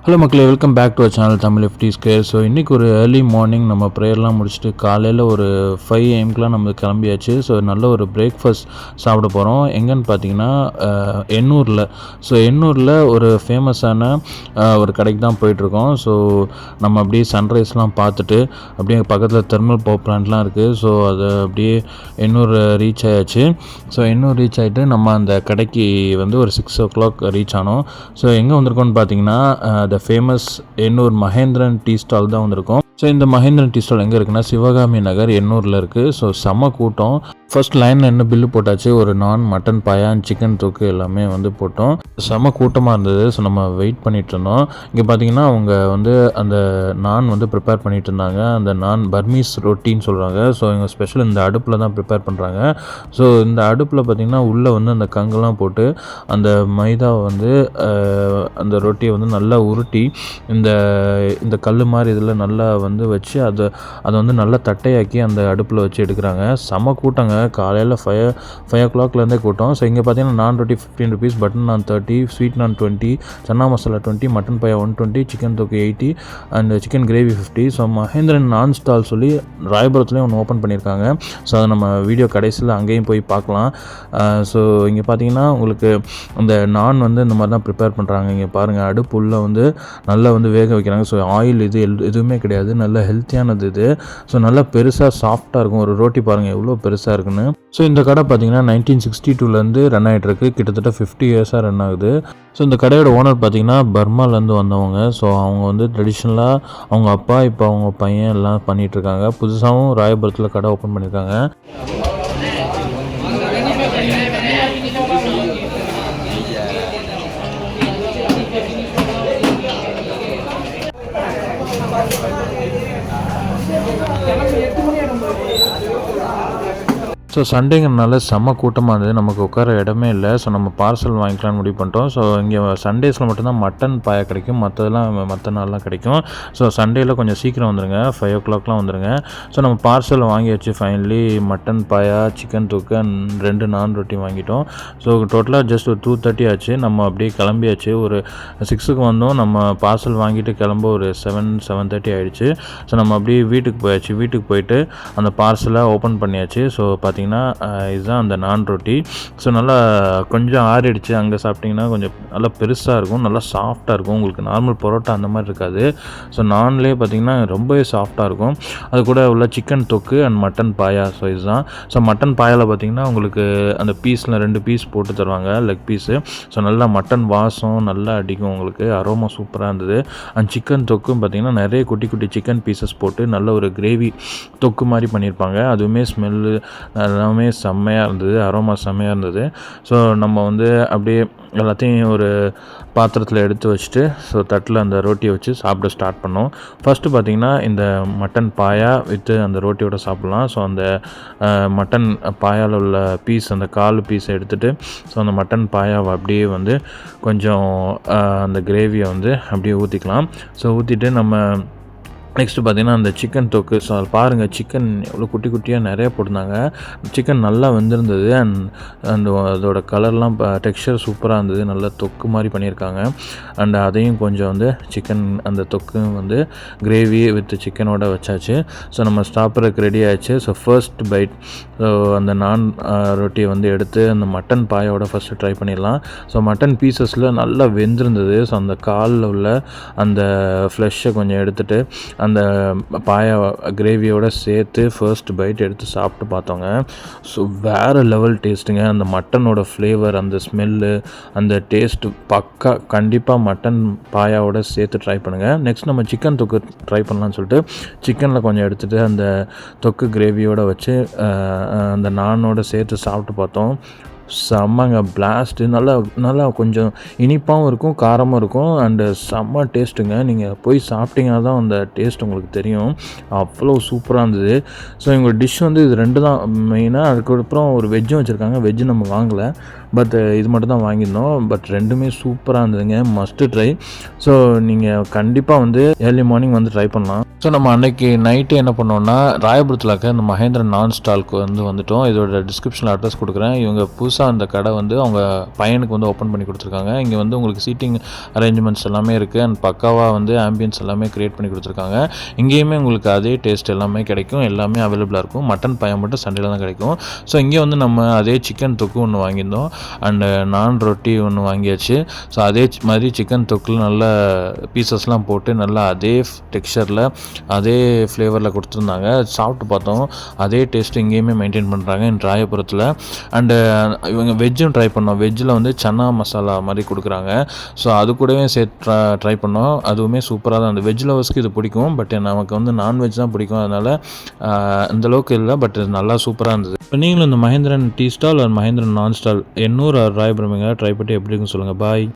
Hello மக்களே, welcome back to our channel Tamil FT square. So இன்றைக்கி ஒரு ஏர்லி மார்னிங் நம்ம ப்ரேயர்லாம் முடிச்சுட்டு காலையில் ஒரு 5 AM நம்ம கிளம்பியாச்சு. ஸோ நல்ல ஒரு பிரேக்ஃபாஸ்ட் சாப்பிட போகிறோம். எங்கன்னு பார்த்தீங்கன்னா எண்ணூரில். ஸோ எண்ணூரில் ஒரு ஃபேமஸான ஒரு கடைக்கு தான் போயிட்டுருக்கோம். ஸோ நம்ம அப்படியே சன்ரைஸ்லாம் பார்த்துட்டு அப்படியே பக்கத்தில் தெர்மல் பவர் பிளான்ட்லாம் இருக்குது. ஸோ அது அப்படியே எண்ணூர் ரீச் ஆயாச்சு. ஸோ எண்ணூர் ரீச் ஆகிட்டு நம்ம அந்த கடைக்கு வந்து ஒரு 6 o'clock ரீச் ஆனோம். ஸோ எங்கே வந்திருக்கோன்னு பார்த்தீங்கன்னா famous Ennore Mahendran tea stall தான் வந்திருக்கும். ஸோ இந்த மகேந்திரன் டீ ஸ்டால் எங்கே இருக்குன்னா சிவகாமி நகர் எண்ணூரில் இருக்குது. ஸோ செம்ம கூட்டம். ஃபர்ஸ்ட் லைனில் என்ன பில்லு போட்டாச்சு. ஒரு நான், மட்டன் பாயா, சிக்கன் தொக்கு எல்லாமே வந்து போட்டோம். செம்ம கூட்டமாக இருந்தது. ஸோ நம்ம வெயிட் பண்ணிகிட்டு இருந்தோம். இங்கே பார்த்தீங்கன்னா அவங்க வந்து அந்த நான் வந்து ப்ரிப்பேர் பண்ணிகிட்டு இருந்தாங்க. அந்த நான் பர்மீஸ் ரொட்டின்னு சொல்கிறாங்க. ஸோ இவங்க ஸ்பெஷல் இந்த அடுப்பில் தான் ப்ரிப்பேர் பண்ணுறாங்க. ஸோ இந்த அடுப்பில் பார்த்திங்கன்னா உள்ளே வந்து அந்த கங்கெல்லாம் போட்டு அந்த மைதாவை வந்து அந்த ரொட்டியை வந்து நல்லா உருட்டி இந்த கல் மாதிரி இதில் நல்லா வந்து வச்சு அதை வந்து நல்லா தட்டையாக்கி அந்த அடுப்பில் வச்சு எடுக்கிறாங்க. செம கூட்டங்க. காலையில் 5 o'clockலேருந்தே கூட்டம். ஸோ இங்கே பார்த்தீங்கன்னா நான் ரொட்டி 15 rupees, பட்டன் நான் 30, ஸ்வீட் நான் 20, சன்னா மசாலா 20, மட்டன் பாயா 120, சிக்கன் தொக்கு 80 and chicken gravy 50. So Mahendran நான் ஸ்டால் சொல்லி ராயபுரத்துலேயும் ஒன்று ஓப்பன் பண்ணியிருக்காங்க. ஸோ அதை நம்ம வீடியோ கடைசியில் அங்கேயும் போய் பார்க்கலாம். ஸோ இங்கே பார்த்தீங்கன்னா உங்களுக்கு அந்த நான் வந்து இந்த மாதிரி தான் ப்ரிப்பேர் பண்ணுறாங்க. இங்கே பாருங்கள், அடுப்பு உள்ளே வந்து நல்லா வந்து வேக வைக்கிறாங்க. ஸோ ஆயில் எதுவுமே கிடையாது. நல்ல ஹெல்த்தியானது இது. ஸோ நல்லா பெருசாக சாஃப்டாக இருக்கும். ஒரு ரோட்டி பாருங்கள் எவ்வளோ பெருசாக இருக்குன்னு. ஸோ இந்த கடை பார்த்தீங்கன்னா 1962 ரன் ஆகிட்டு இருக்கு. கிட்டத்தட்ட 50 years ரன் ஆகுது. ஸோ இந்த கடையோட ஓனர் பார்த்தீங்கன்னா பர்மாலேருந்து வந்தவங்க. ஸோ அவங்க வந்து ட்ரெடிஷ்னலாக அவங்க அப்பா, இப்போ அவங்க பையன் எல்லாம் பண்ணிகிட்ருக்காங்க. புதுசாகவும் ராயபுரத்தில் கடை ஓப்பன் பண்ணியிருக்காங்க. ஸோ சண்டேங்கிறனால செம்ம கூட்டமாக இருந்தது. நமக்கு உட்கார இடமே இல்லை. ஸோ நம்ம பார்சல் வாங்கிக்கலாம்னு முடிவு பண்ணிட்டோம். ஸோ இங்கே சண்டேஸில் மட்டும்தான் மட்டன் பாயா கிடைக்கும். மற்ற நாள்லாம் கிடைக்கும். ஸோ சண்டேயில் கொஞ்சம் சீக்கிரம் வந்துடுங்க. 5 o'clockலாம் வந்துடுங்க. ஸோ நம்ம பார்சல் வாங்கியாச்சு. ஃபைனலி மட்டன் பாயா, சிக்கன் தொக்கு அண்ட் 2 நான் ரொட்டி வாங்கிட்டோம். ஸோ டோட்டலாக ஜஸ்ட் ஒரு 2:30 ஆச்சு. நம்ம அப்படியே கிளம்பியாச்சு. ஒரு 6க்கு வந்தோம். நம்ம பார்சல் வாங்கிட்டு கிளம்ப ஒரு 7:30 ஆகிடுச்சு. ஸோ நம்ம அப்படியே வீட்டுக்கு போயாச்சு. வீட்டுக்கு போயிட்டு அந்த பார்சலை ஓப்பன் பண்ணியாச்சு. ஸோ பார்த்தீங்கன்னா இதுதான் அந்த நான் ரொட்டி. ஸோ நல்லா கொஞ்சம் ஆறிடுச்சு. அங்கே சாப்பிட்டிங்கன்னா கொஞ்சம் நல்லா பெருசாக இருக்கும், நல்லா சாஃப்டாக இருக்கும். உங்களுக்கு நார்மல் பரோட்டா அந்த மாதிரி இருக்காது. ஸோ நான்லேயே பார்த்திங்கன்னா ரொம்பவே சாஃப்டாக இருக்கும். அது கூட உள்ள சிக்கன் தொக்கு அண்ட் மட்டன் பாயா. ஸோ இதுதான். ஸோ மட்டன் பாயாவில் பார்த்திங்கன்னா உங்களுக்கு அந்த பீஸில் 2 பீஸ் போட்டு தருவாங்க, லெக் பீஸு. ஸோ நல்லா மட்டன் வாசம் நல்லா அடிக்கும். உங்களுக்கு அரோமா சூப்பராக இருந்தது. அண்ட் சிக்கன் தொக்கும் பார்த்திங்கன்னா நிறைய குட்டி குட்டி சிக்கன் பீசஸ் போட்டு நல்ல ஒரு கிரேவி தொக்கு மாதிரி பண்ணியிருப்பாங்க. அதுவுமே ஸ்மெல்லு எல்லாமே செம்மையாக இருந்தது. அரோமா செம்மையாக இருந்தது. ஸோ நம்ம வந்து அப்படியே எல்லாத்தையும் ஒரு பாத்திரத்தில் எடுத்து வச்சுட்டு ஸோ தட்டில் அந்த ரொட்டியை வச்சு சாப்பிட ஸ்டார்ட் பண்ணோம். ஃபஸ்ட்டு பார்த்திங்கன்னா இந்த மட்டன் பாயா வித்து அந்த ரொட்டியோட சாப்பிட்லாம். ஸோ அந்த மட்டன் பாயாவில் உள்ள பீஸ், அந்த கால் பீஸை எடுத்துகிட்டு ஸோ அந்த மட்டன் பாயாவை அப்படியே வந்து கொஞ்சம் அந்த கிரேவியை வந்து அப்படியே ஊற்றிக்கலாம். ஸோ ஊற்றிட்டு நம்ம நெக்ஸ்ட்டு பார்த்திங்கன்னா அந்த சிக்கன் தொக்கு. ஸோ அதில் பாருங்கள், சிக்கன் எவ்வளோ குட்டி குட்டியாக நிறையா போட்டிருந்தாங்க. சிக்கன் நல்லா வெந்திருந்தது. அண்ட் அதோட கலர்லாம் டெக்ஸ்சர் சூப்பராக இருந்தது. நல்லா தொக்கு மாதிரி பண்ணியிருக்காங்க. அண்ட் அதையும் கொஞ்சம் வந்து சிக்கன் அந்த தொக்கு வந்து கிரேவி வித் சிக்கனோட வச்சாச்சு. ஸோ நம்ம சாப்பிட்றதுக்கு ரெடி ஆகிடுச்சு. ஸோ ஃபர்ஸ்ட் பைட் ஸோ அந்த நான் ரொட்டியை வந்து எடுத்து அந்த மட்டன் பாயோட ஃபஸ்ட்டு ட்ரை பண்ணிடலாம். ஸோ மட்டன் பீசஸில் நல்லா வெந்திருந்தது. ஸோ அந்த காலில் உள்ள அந்த ஃப்ளெஷ்ஷை கொஞ்சம் எடுத்துகிட்டு அந்த பாயா கிரேவியோடு சேர்த்து ஃபர்ஸ்ட் பைட் எடுத்து சாப்பிட்டு பார்த்தோங்க. ஸோ வேறு லெவல் டேஸ்ட்டுங்க. அந்த மட்டனோட ஃப்ளேவர், அந்த ஸ்மெல்லு, அந்த டேஸ்ட்டு பக்கா. கண்டிப்பாக மட்டன் பாயாவோட சேர்த்து ட்ரை பண்ணுங்கள். நெக்ஸ்ட் நம்ம சிக்கன் தொக்கு ட்ரை பண்ணலான்னு சொல்லிட்டு சிக்கனில் கொஞ்சம் எடுத்துகிட்டு அந்த தொக்கு கிரேவியோடு வச்சு அந்த நானோட சேர்த்து சாப்பிட்டு பார்த்தோம். செம்மங்க, பிளாஸ்ட்டு. நல்லா கொஞ்சம் இனிப்பாகவும் இருக்கும், காரமும் இருக்கும். அண்டு செம்ம டேஸ்ட்டுங்க. நீங்கள் போய் சாப்பிட்டீங்கன்னா தான் அந்த டேஸ்ட் உங்களுக்கு தெரியும். அவ்வளோ சூப்பராக இருந்தது. ஸோ எங்கள் டிஷ் வந்து இது 2 தான் மெயினாக. அதுக்கப்புறம் ஒரு வெஜ்ஜும் வச்சுருக்காங்க. வெஜ்ஜு நம்ம வாங்கலை, பட் இது மட்டும் தான் வாங்கியிருந்தோம். பட் 2மே சூப்பராக இருந்ததுங்க. Must try. ஸோ நீங்கள் கண்டிப்பாக வந்து ஏர்லி மார்னிங் வந்து ட்ரை பண்ணலாம். ஸோ நம்ம அன்றைக்கி நைட்டு என்ன பண்ணோன்னா ராயபுரத்தில் இருக்க இந்த மகேந்திரன் நான் ஸ்டாலுக்கு வந்துட்டோம். இதோட டிஸ்கிரிப்ஷனில் அட்ரஸ் கொடுக்குறேன். இவங்க புதுசாக புதுசாக அந்த கடை வந்து அவங்க பையனுக்கு வந்து ஓப்பன் பண்ணி கொடுத்துருக்காங்க. இங்கே வந்து உங்களுக்கு சீட்டிங் அரேஞ்ச்மெண்ட்ஸ் எல்லாமே இருக்குது அண்ட் பக்காவாக வந்து ஆம்பியன்ஸ் எல்லாமே க்ரியேட் பண்ணி கொடுத்துருக்காங்க. இங்கேயுமே உங்களுக்கு அதே டேஸ்ட் எல்லாமே கிடைக்கும், எல்லாமே அவைலபிளாக இருக்கும். மட்டன் பாயா மட்டும் சண்டேல தான் கிடைக்கும். ஸோ இங்கே வந்து நம்ம அதே சிக்கன் தொக்கு ஒன்று வாங்கியிருந்தோம் அண்டு நான் ரொட்டி ஒன்று வாங்கியாச்சு. ஸோ அதே மாதிரி சிக்கன் தொக்கில் நல்ல பீசஸ்லாம் போட்டு நல்லா அதே டெக்ஸ்சரில் அதே ஃப்ளேவரில் கொடுத்துருந்தாங்க. சாப்பிட்டு பார்த்தோம், அதே டேஸ்ட் இங்கேயுமே மெயின்டைன் பண்ணுறாங்க ராயபுரத்தில். அண்டு இவங்க வெஜ்ஜும் ட்ரை பண்ணோம். வெஜ்ஜில் வந்து சன்னா மசாலா மாதிரி கொடுக்குறாங்க. ஸோ அது கூடவே சேர்த்து ட்ரை பண்ணோம். அதுவுமே சூப்பராக தான் இருந்தது. வெஜ் லவர்ஸ்க்கு இது பிடிக்கும், பட் நமக்கு வந்து நான்வெஜ் தான் பிடிக்கும். அதனால் அந்தளவுக்கு இல்லை, பட் நல்லா சூப்பராக இருந்தது. இப்போ நீங்களும் இந்த மகேந்திரன் டீ ஸ்டால் ஒரு மகேந்திரன் நான் ஸ்டால் எண்ணூர் ராயபுரம் ட்ரை பண்ணிட்டு எப்படி இருக்குன்னு சொல்லுங்கள். பாய்.